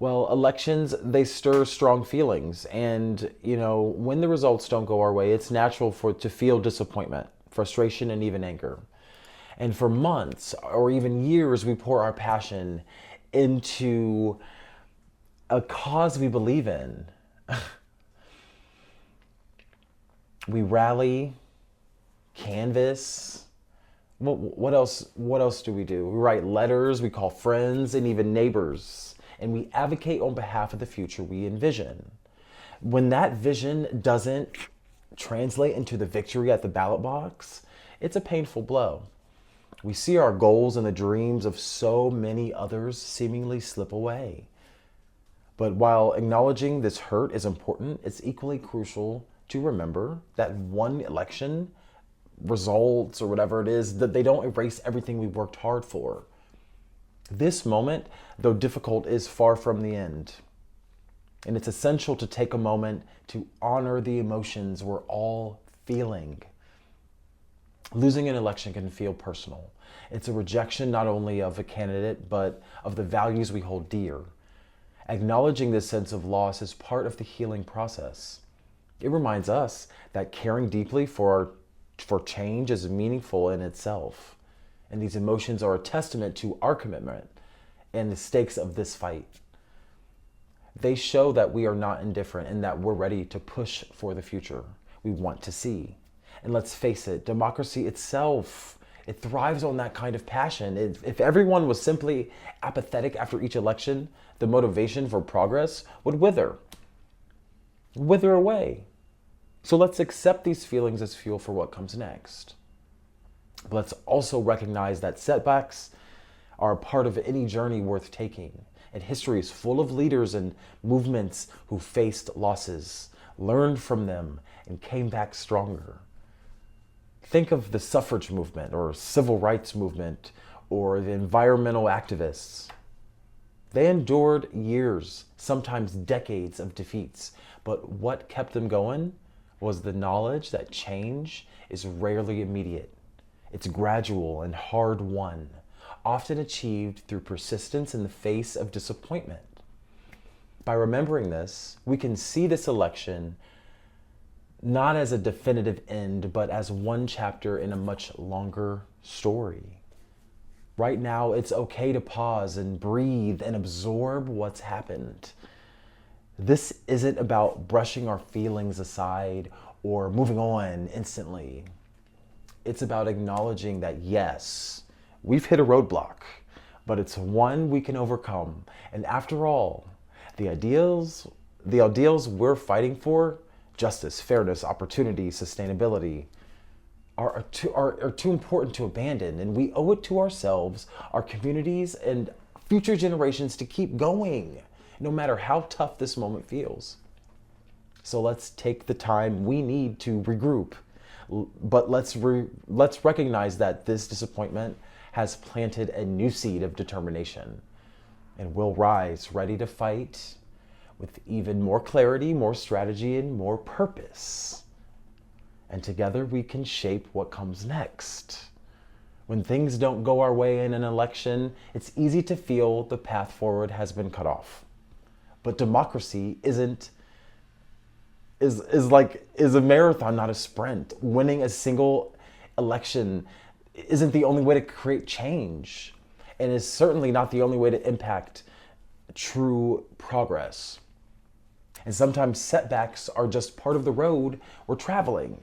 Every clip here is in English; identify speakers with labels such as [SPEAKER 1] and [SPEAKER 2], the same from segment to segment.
[SPEAKER 1] Well, elections, they stir strong feelings. And, when the results don't go our way, it's natural to feel disappointment, frustration, and even anger. And for months or even years, we pour our passion into a cause we believe in. We rally, canvas. What else? What else do we do? We write letters, we call friends and even neighbors, and we advocate on behalf of the future we envision. When that vision doesn't translate into the victory at the ballot box, it's a painful blow. We see our goals and the dreams of so many others seemingly slip away. But while acknowledging this hurt is important, it's equally crucial to remember that one election results or whatever it is, that they don't erase everything we worked hard for. This moment, though difficult, is far from the end. And it's essential to take a moment to honor the emotions we're all feeling. Losing an election can feel personal. It's a rejection not only of a candidate, but of the values we hold dear. Acknowledging this sense of loss is part of the healing process. It reminds us that caring deeply for change is meaningful in itself. And these emotions are a testament to our commitment and the stakes of this fight. They show that we are not indifferent and that we're ready to push for the future we want to see. And let's face it, democracy itself, it thrives on that kind of passion. If everyone was simply apathetic after each election, the motivation for progress would wither away. So let's accept these feelings as fuel for what comes next. But let's also recognize that setbacks are a part of any journey worth taking. And history is full of leaders and movements who faced losses, learned from them, and came back stronger. Think of the suffrage movement or civil rights movement or the environmental activists. They endured years, sometimes decades of defeats, but what kept them going was the knowledge that change is rarely immediate. It's gradual and hard won, often achieved through persistence in the face of disappointment. By remembering this, we can see this election not as a definitive end, but as one chapter in a much longer story. Right now, it's okay to pause and breathe and absorb what's happened. This isn't about brushing our feelings aside or moving on instantly. It's about acknowledging that yes, we've hit a roadblock, but it's one we can overcome. And after all, the ideals we're fighting for, justice, fairness, opportunity, sustainability, are too important to abandon. And we owe it to ourselves, our communities, and future generations to keep going, no matter how tough this moment feels. So let's take the time we need to regroup. But let's recognize that this disappointment has planted a new seed of determination. And we'll rise ready to fight with even more clarity, more strategy, and more purpose. And together we can shape what comes next. When things don't go our way in an election, it's easy to feel the path forward has been cut off. But democracy is a marathon, not a sprint. Winning a single election isn't the only way to create change, and is certainly not the only way to impact true progress. And sometimes setbacks are just part of the road we're traveling.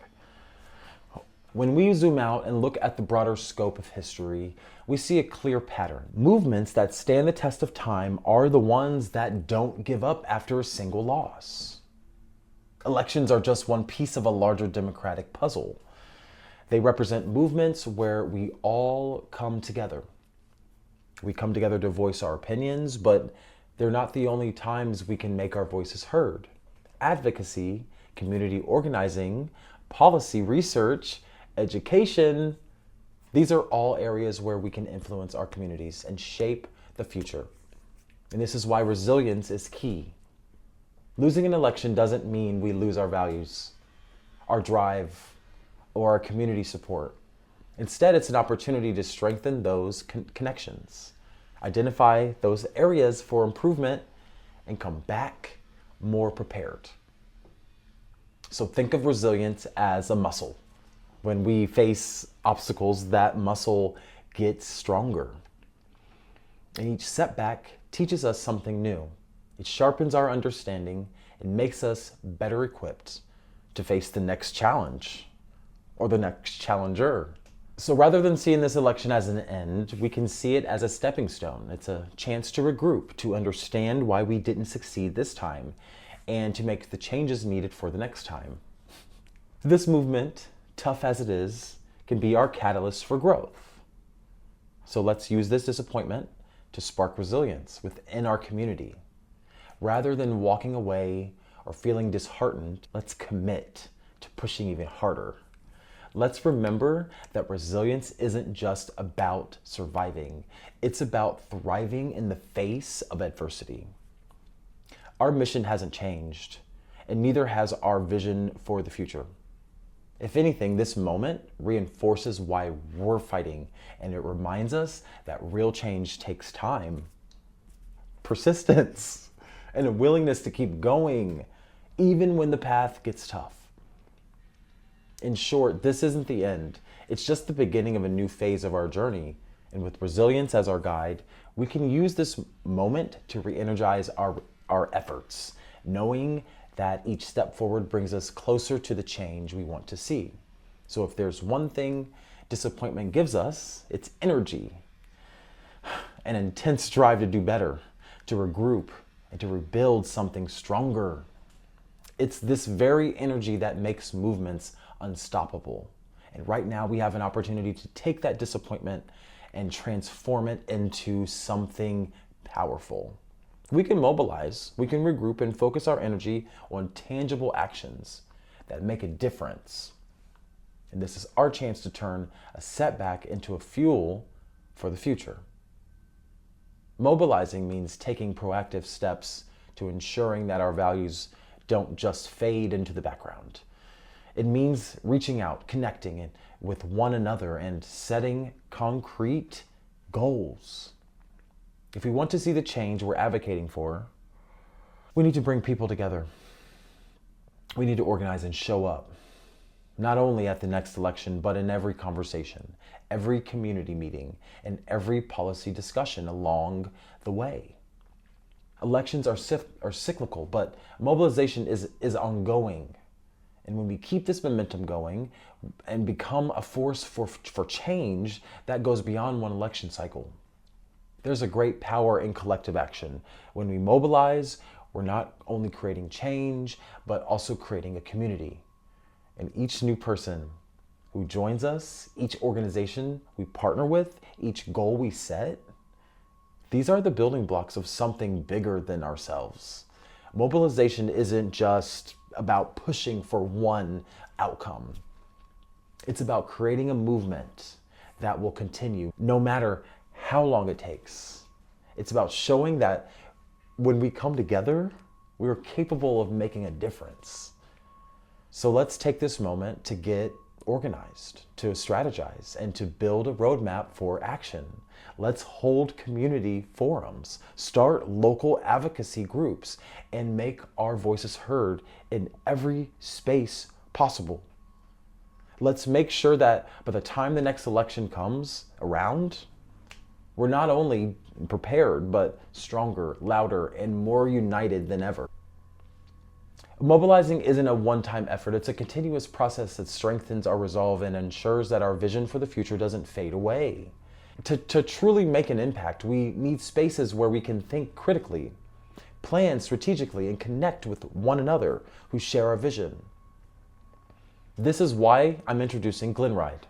[SPEAKER 1] When we zoom out and look at the broader scope of history, we see a clear pattern. Movements that stand the test of time are the ones that don't give up after a single loss. Elections are just one piece of a larger democratic puzzle. They represent movements where we all come together. We come together to voice our opinions, but they're not the only times we can make our voices heard. Advocacy, community organizing, policy research, education, these are all areas where we can influence our communities and shape the future. And this is why resilience is key. Losing an election doesn't mean we lose our values, our drive, or our community support. Instead, it's an opportunity to strengthen those connections, identify those areas for improvement, and come back more prepared. So think of resilience as a muscle. When we face obstacles, that muscle gets stronger. And each setback teaches us something new. It sharpens our understanding and makes us better equipped to face the next challenge or the next challenger. So rather than seeing this election as an end, we can see it as a stepping stone. It's a chance to regroup, to understand why we didn't succeed this time, and to make the changes needed for the next time. This movement, tough as it is, can be our catalyst for growth. So let's use this disappointment to spark resilience within our community. Rather than walking away or feeling disheartened, let's commit to pushing even harder. Let's remember that resilience isn't just about surviving. It's about thriving in the face of adversity. Our mission hasn't changed, and neither has our vision for the future. If anything, this moment reinforces why we're fighting, and it reminds us that real change takes time, persistence, and a willingness to keep going, even when the path gets tough. In short, this isn't the end. It's just the beginning of a new phase of our journey. And with resilience as our guide, we can use this moment to re-energize our efforts, knowing that each step forward brings us closer to the change we want to see. So if there's one thing disappointment gives us, it's energy, an intense drive to do better, to regroup, and to rebuild something stronger. It's this very energy that makes movements unstoppable. And right now we have an opportunity to take that disappointment and transform it into something powerful. We can mobilize, we can regroup and focus our energy on tangible actions that make a difference. And this is our chance to turn a setback into a fuel for the future. Mobilizing means taking proactive steps to ensuring that our values don't just fade into the background. It means reaching out, connecting with one another, and setting concrete goals. If we want to see the change we're advocating for, we need to bring people together. We need to organize and show up, not only at the next election, but in every conversation, every community meeting, and every policy discussion along the way. Elections are cyclical, but mobilization is ongoing. And when we keep this momentum going and become a force for change that goes beyond one election cycle, there's a great power in collective action. When we mobilize, we're not only creating change, but also creating a community. And each new person who joins us, each organization we partner with, each goal we set, these are the building blocks of something bigger than ourselves. Mobilization isn't just about pushing for one outcome. It's about creating a movement that will continue no matter how long it takes. It's about showing that when we come together, we're capable of making a difference. So let's take this moment to get organized, to strategize, and to build a roadmap for action. Let's hold community forums, start local advocacy groups, and make our voices heard in every space possible. Let's make sure that by the time the next election comes around, we're not only prepared, but stronger, louder, and more united than ever. Mobilizing isn't a one-time effort. It's a continuous process that strengthens our resolve and ensures that our vision for the future doesn't fade away. To truly make an impact, we need spaces where we can think critically, plan strategically, and connect with one another who share our vision. This is why I'm introducing Glenride,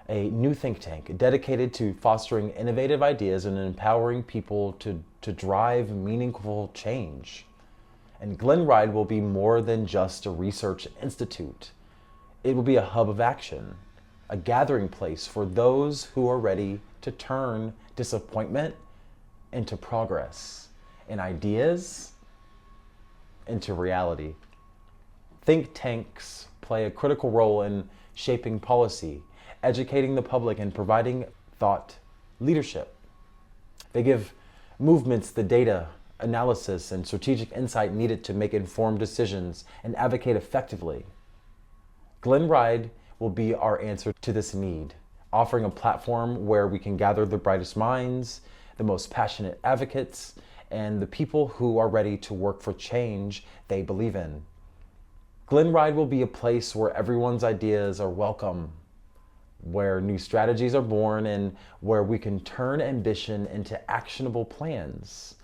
[SPEAKER 1] a new think tank dedicated to fostering innovative ideas and empowering people to drive meaningful change. And Glenride will be more than just a research institute. It will be a hub of action, a gathering place for those who are ready to turn disappointment into progress and ideas into reality. Think tanks play a critical role in shaping policy, educating the public, and providing thought leadership. They give movements the data, analysis and strategic insight needed to make informed decisions and advocate effectively. Glenride will be our answer to this need, offering a platform where we can gather the brightest minds, the most passionate advocates, and the people who are ready to work for change they believe in. Glenride will be a place where everyone's ideas are welcome, where new strategies are born, and where we can turn ambition into actionable plans.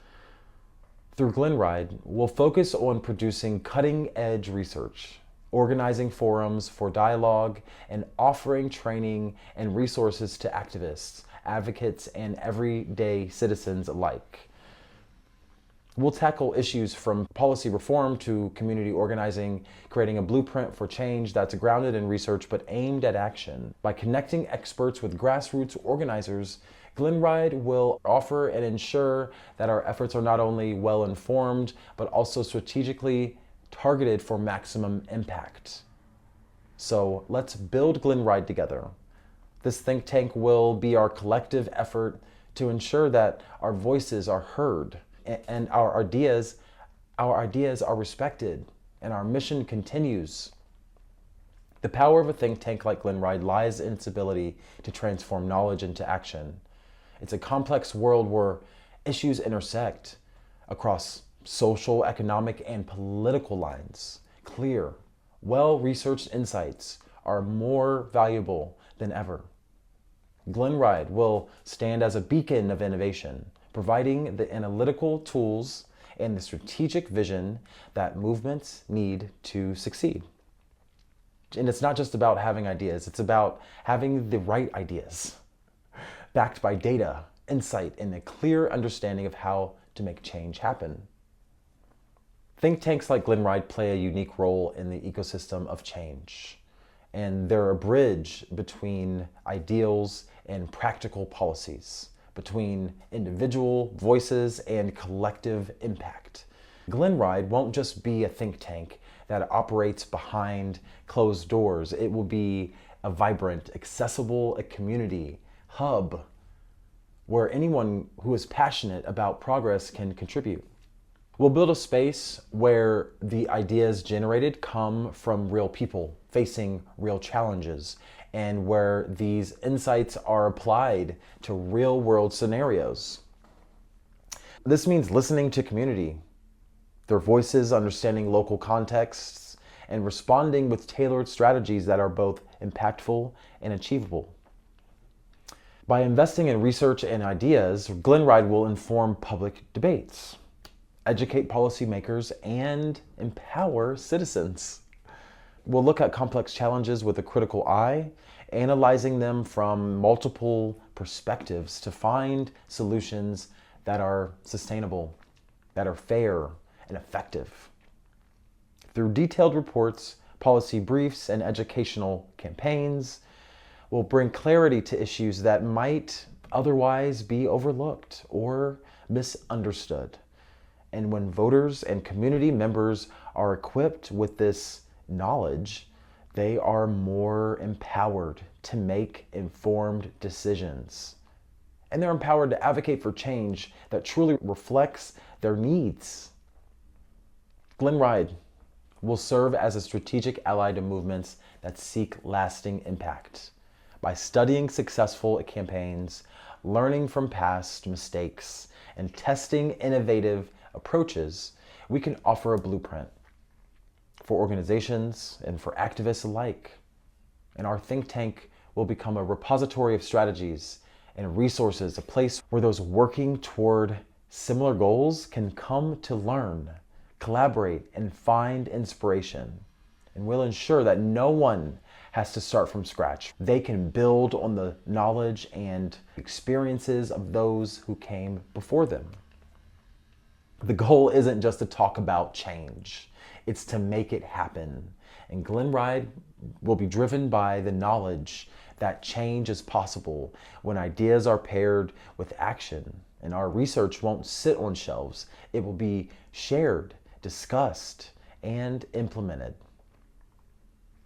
[SPEAKER 1] Through Glenride, we'll focus on producing cutting-edge research, organizing forums for dialogue, and offering training and resources to activists, advocates, and everyday citizens alike. We'll tackle issues from policy reform to community organizing, creating a blueprint for change that's grounded in research but aimed at action. By connecting experts with grassroots organizers, Glenride will offer and ensure that our efforts are not only well-informed, but also strategically targeted for maximum impact. So let's build Glenride together. This think tank will be our collective effort to ensure that our voices are heard and our ideas are respected and our mission continues. The power of a think tank like Glenride lies in its ability to transform knowledge into action. It's a complex world where issues intersect across social, economic, and political lines. Clear, well-researched insights are more valuable than ever. Glenride will stand as a beacon of innovation, providing the analytical tools and the strategic vision that movements need to succeed. And it's not just about having ideas, it's about having the right ideas, backed by data, insight, and a clear understanding of how to make change happen. Think tanks like Glenride play a unique role in the ecosystem of change, and they're a bridge between ideals and practical policies, between individual voices and collective impact. Glenride won't just be a think tank that operates behind closed doors. It will be a vibrant, accessible, a community hub where anyone who is passionate about progress can contribute. We'll build a space where the ideas generated come from real people facing real challenges, and where these insights are applied to real-world scenarios. This means listening to community, their voices, understanding local contexts, and responding with tailored strategies that are both impactful and achievable. By investing in research and ideas, Glenride will inform public debates, educate policymakers, and empower citizens. We'll look at complex challenges with a critical eye, analyzing them from multiple perspectives to find solutions that are sustainable, that are fair and effective. Through detailed reports, policy briefs, and educational campaigns, we'll bring clarity to issues that might otherwise be overlooked or misunderstood. And when voters and community members are equipped with this knowledge, they are more empowered to make informed decisions. And they're empowered to advocate for change that truly reflects their needs. Glenride will serve as a strategic ally to movements that seek lasting impact. By studying successful campaigns, learning from past mistakes, and testing innovative approaches, we can offer a blueprint for organizations and for activists alike. And our think tank will become a repository of strategies and resources, a place where those working toward similar goals can come to learn, collaborate, and find inspiration. And we'll ensure that no one has to start from scratch. They can build on the knowledge and experiences of those who came before them. The goal isn't just to talk about change, it's to make it happen. And Glenride will be driven by the knowledge that change is possible when ideas are paired with action. And our research won't sit on shelves. It will be shared, discussed, and implemented.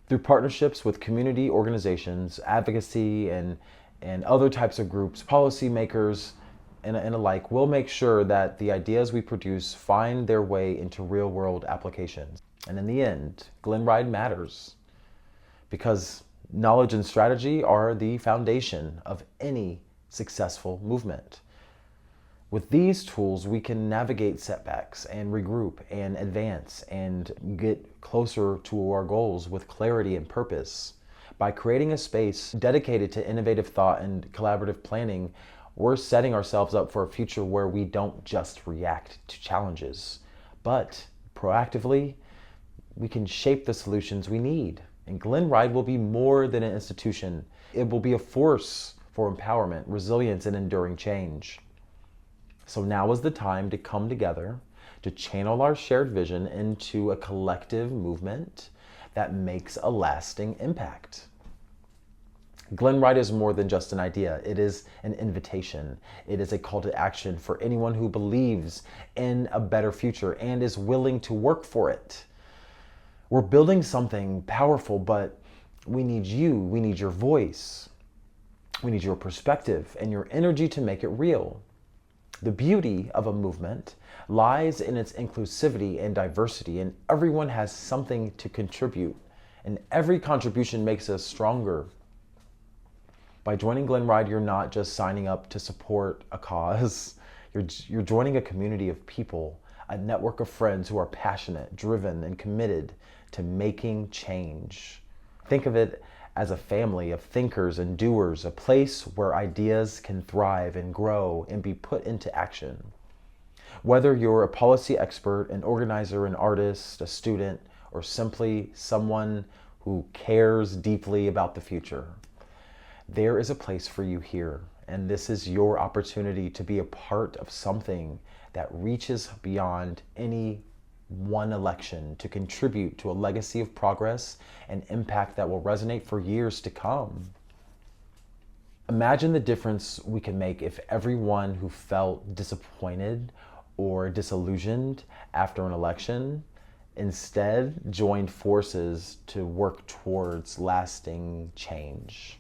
[SPEAKER 1] Through partnerships with community organizations, advocacy, and other types of groups, policymakers, and alike, we'll make sure that the ideas we produce find their way into real world applications. And in the end, Glenride matters because knowledge and strategy are the foundation of any successful movement. With these tools, we can navigate setbacks and regroup and advance and get closer to our goals with clarity and purpose. By creating a space dedicated to innovative thought and collaborative planning, we're setting ourselves up for a future where we don't just react to challenges, but proactively, we can shape the solutions we need. And Glenride will be more than an institution. It will be a force for empowerment, resilience, and enduring change. So now is the time to come together, to channel our shared vision into a collective movement that makes a lasting impact. Glenride is more than just an idea. It is an invitation. It is a call to action for anyone who believes in a better future and is willing to work for it. We're building something powerful, but we need you. We need your voice. We need your perspective and your energy to make it real. The beauty of a movement lies in its inclusivity and diversity, and everyone has something to contribute, and every contribution makes us stronger. By joining Glenride, you're not just signing up to support a cause, you're joining a community of people, a network of friends who are passionate, driven, and committed to making change. Think of it as a family of thinkers and doers, a place where ideas can thrive and grow and be put into action. Whether you're a policy expert, an organizer, an artist, a student, or simply someone who cares deeply about the future, there is a place for you here, and this is your opportunity to be a part of something that reaches beyond any one election, to contribute to a legacy of progress and impact that will resonate for years to come. Imagine the difference we can make if everyone who felt disappointed or disillusioned after an election instead joined forces to work towards lasting change.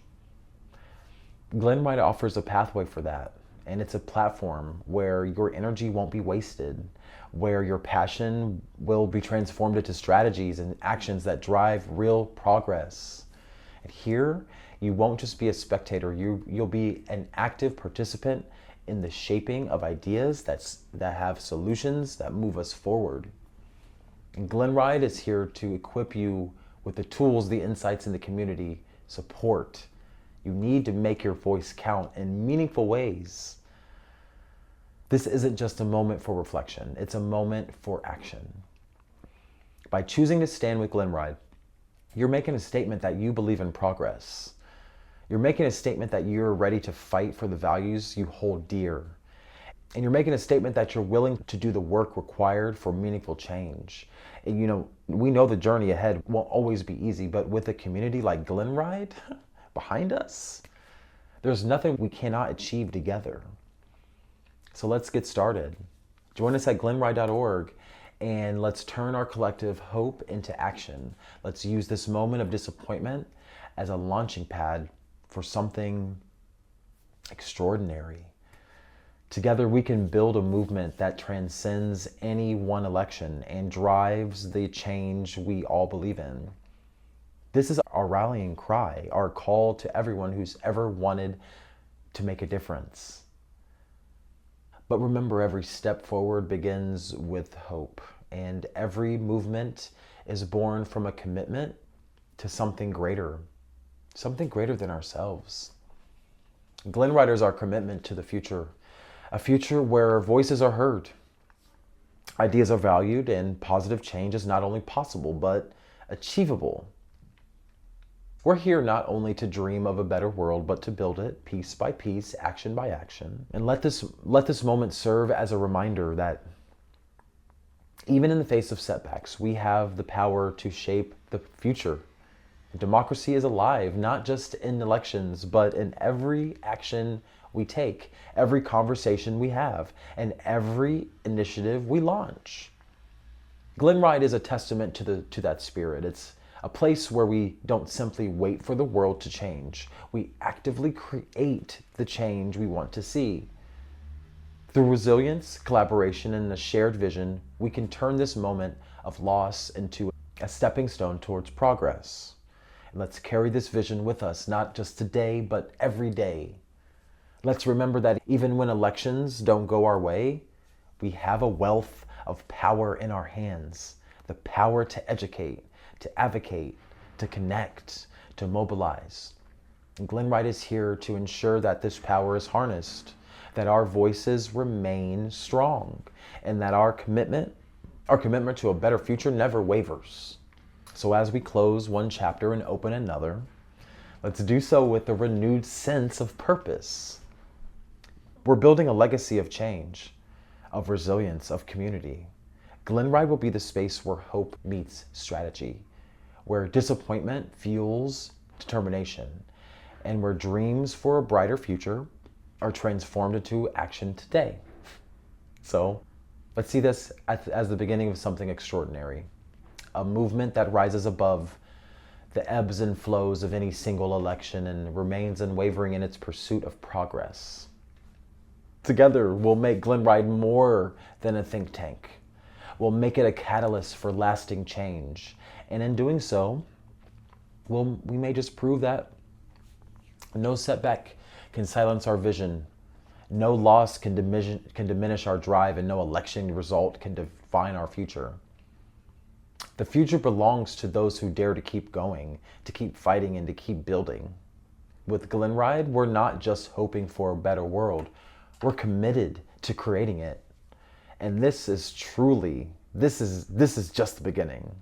[SPEAKER 1] Glenride offers a pathway for that, and it's a platform where your energy won't be wasted, where your passion will be transformed into strategies and actions that drive real progress. And here, you won't just be a spectator, you'll be an active participant in the shaping of ideas that have solutions that move us forward. And Glenride is here to equip you with the tools, the insights, and the community support you need to make your voice count in meaningful ways. This isn't just a moment for reflection, it's a moment for action. By choosing to stand with Glenride, you're making a statement that you believe in progress. You're making a statement that you're ready to fight for the values you hold dear. And you're making a statement that you're willing to do the work required for meaningful change. And we know the journey ahead won't always be easy, but with a community like Glenride behind us, there's nothing we cannot achieve together. So let's get started. Join us at glenride.org and let's turn our collective hope into action. Let's use this moment of disappointment as a launching pad for something extraordinary. Together we can build a movement that transcends any one election and drives the change we all believe in. This is our rallying cry, our call to everyone who's ever wanted to make a difference. But remember, every step forward begins with hope, and every movement is born from a commitment to something greater than ourselves. Glenride is our commitment to the future, a future where voices are heard, ideas are valued, and positive change is not only possible, but achievable. We're here not only to dream of a better world, but to build it piece by piece, action by action. And let this moment serve as a reminder that even in the face of setbacks, we have the power to shape the future. Democracy is alive, not just in elections, but in every action we take, every conversation we have, and every initiative we launch. Glenride is a testament to that spirit. It's a place where we don't simply wait for the world to change. We actively create the change we want to see. Through resilience, collaboration, and a shared vision, we can turn this moment of loss into a stepping stone towards progress. And let's carry this vision with us, not just today, but every day. Let's remember that even when elections don't go our way, we have a wealth of power in our hands. The power to educate, to advocate, to connect, to mobilize. And Glenride is here to ensure that this power is harnessed, that our voices remain strong, and that our commitment to a better future never wavers. So as we close one chapter and open another, let's do so with a renewed sense of purpose. We're building a legacy of change, of resilience, of community. Glenride will be the space where hope meets strategy, where disappointment fuels determination, and where dreams for a brighter future are transformed into action today. So let's see this as the beginning of something extraordinary, a movement that rises above the ebbs and flows of any single election and remains unwavering in its pursuit of progress. Together, we'll make Glenride more than a think tank. We'll make it a catalyst for lasting change. And in doing so, we may just prove that no setback can silence our vision. No loss can diminish our drive, and no election result can define our future. The future belongs to those who dare to keep going, to keep fighting, and to keep building. With Glenride, we're not just hoping for a better world. We're committed to creating it. And this is just the beginning.